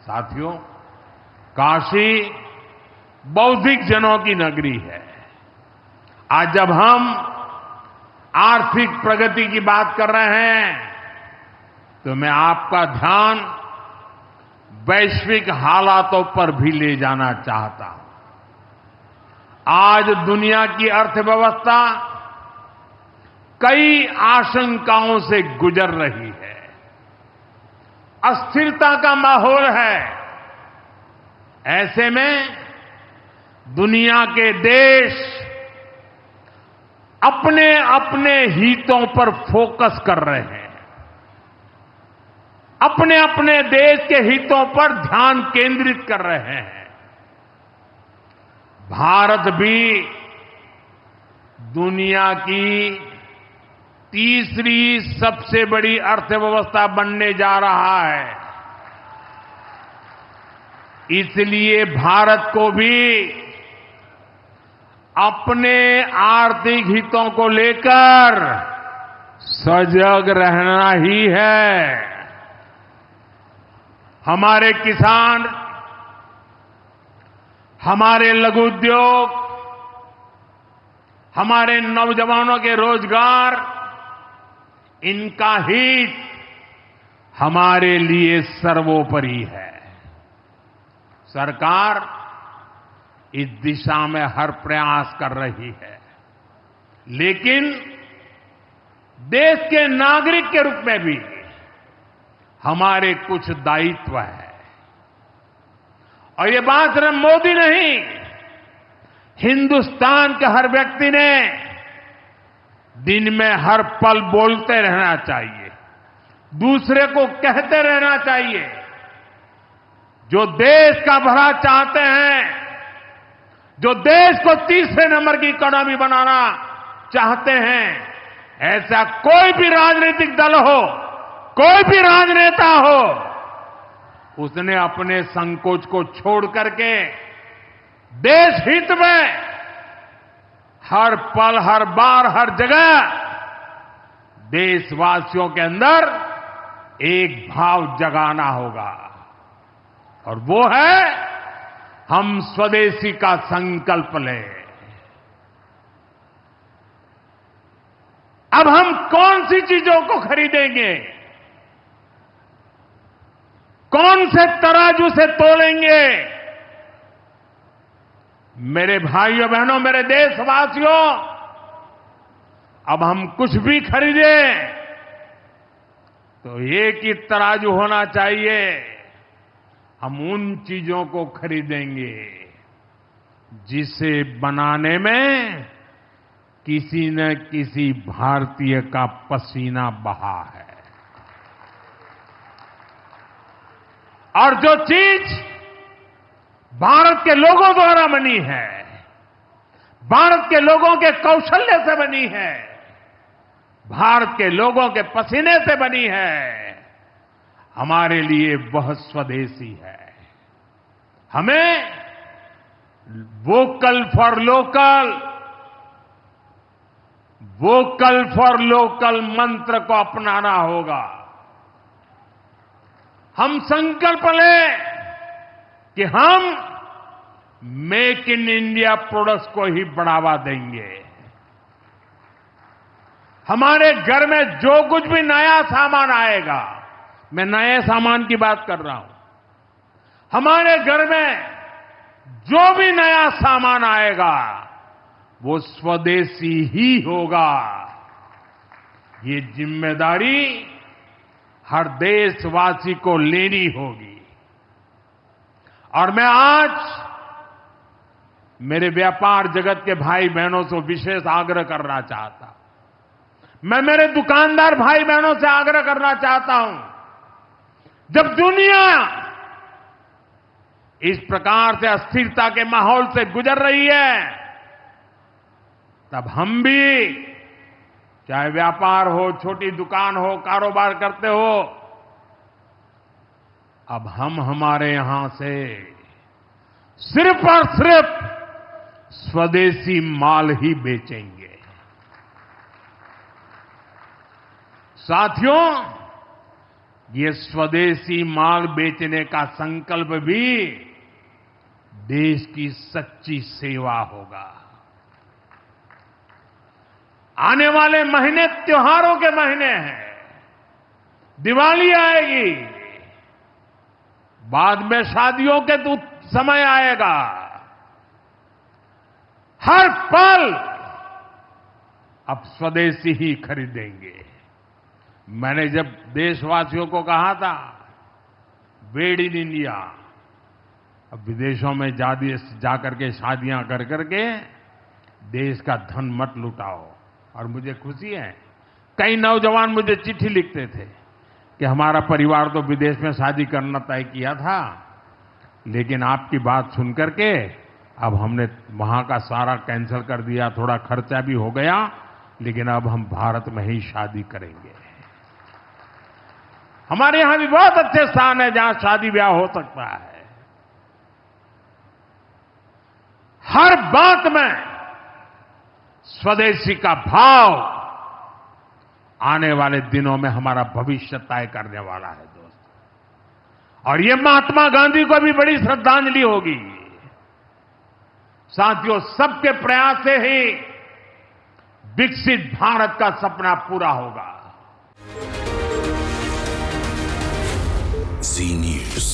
साथियों, काशी बौद्धिक जनों की नगरी है। आज जब हम आर्थिक प्रगति की बात कर रहे हैं तो मैं आपका ध्यान वैश्विक हालातों पर भी ले जाना चाहता हूं। आज दुनिया की अर्थव्यवस्था कई आशंकाओं से गुजर रही है। अस्थिरता का माहौल है। ऐसे में दुनिया के देश अपने अपने हितों पर फोकस कर रहे हैं। अपने अपने देश के हितों पर ध्यान केंद्रित कर रहे हैं। भारत भी दुनिया की तीसरी सबसे बड़ी अर्थव्यवस्था बनने जा रहा है। इसलिए भारत को भी अपने आर्थिक हितों को लेकर सजग रहना ही है। हमारे किसान, हमारे लघु उद्योग, हमारे नौजवानों के रोजगार, इनका हित हमारे लिए सर्वोपरि है। सरकार इस दिशा में हर प्रयास कर रही है, लेकिन देश के नागरिक के रूप में भी हमारे कुछ दायित्व है। और ये बात सिर्फ मोदी नहीं, हिंदुस्तान के हर व्यक्ति ने दिन में हर पल बोलते रहना चाहिए, दूसरे को कहते रहना चाहिए। जो देश का भला चाहते हैं, जो देश को तीसरे नंबर की इकोनॉमी बनाना चाहते हैं, ऐसा कोई भी राजनीतिक दल हो, कोई भी राजनेता हो, उसने अपने संकोच को छोड़ करके देश हित में हर पल, हर बार, हर जगह देशवासियों के अंदर एक भाव जगाना होगा, और वो है हम स्वदेशी का संकल्प लें। अब हम कौन सी चीजों को खरीदेंगे, कौन से तराजू से तोलेंगे? मेरे भाइयों बहनों, मेरे देशवासियों, अब हम कुछ भी खरीदें तो एक ही तराजू होना चाहिए। हम उन चीजों को खरीदेंगे जिसे बनाने में किसी न किसी भारतीय का पसीना बहा है। और जो चीज भारत के लोगों द्वारा बनी है, भारत के लोगों के कौशल्य से बनी है, भारत के लोगों के पसीने से बनी है, हमारे लिए बहुत स्वदेशी है। हमें vocal for local, vocal for local मंत्र को अपनाना होगा। हम संकल्प लें कि हम मेक इन इंडिया प्रोडक्ट्स को ही बढ़ावा देंगे। हमारे घर में जो कुछ भी नया सामान आएगा, मैं नए सामान की बात कर रहा हूं, हमारे घर में जो भी नया सामान आएगा वो स्वदेशी ही होगा। ये जिम्मेदारी हर देशवासी को लेनी होगी। और मैं आज मेरे व्यापार जगत के भाई बहनों से विशेष आग्रह करना चाहता हूं। मैं मेरे दुकानदार भाई बहनों से आग्रह करना चाहता हूं, जब दुनिया इस प्रकार से अस्थिरता के माहौल से गुजर रही है, तब हम भी, चाहे व्यापार हो, छोटी दुकान हो, कारोबार करते हो, अब हम हमारे यहां से सिर्फ और सिर्फ स्वदेशी माल ही बेचेंगे। साथियों, ये स्वदेशी माल बेचने का संकल्प भी देश की सच्ची सेवा होगा। आने वाले महीने त्योहारों के महीने हैं, दिवाली आएगी, बाद में शादियों के समय आएगा। हर पल अब स्वदेशी ही खरीदेंगे। मैंने जब देशवासियों को कहा था मेड इन इंडिया, अब विदेशों में जाकर के शादियां कर करके देश का धन मत लुटाओ। और मुझे खुशी है, कई नौजवान मुझे चिट्ठी लिखते थे कि हमारा परिवार तो विदेश में शादी करना तय किया था, लेकिन आपकी बात सुन करके अब हमने वहां का सारा कैंसिल कर दिया, थोड़ा खर्चा भी हो गया, लेकिन अब हम भारत में ही शादी करेंगे। हमारे यहां भी बहुत अच्छे स्थान है जहां शादी ब्याह हो सकता है। हर बात में स्वदेशी का भाव आने वाले दिनों में हमारा भविष्य तय करने वाला है दोस्तों। और ये महात्मा गांधी को भी बड़ी श्रद्धांजलि होगी। साथियों, सबके प्रयास से ही विकसित भारत का सपना पूरा होगा। Zee News.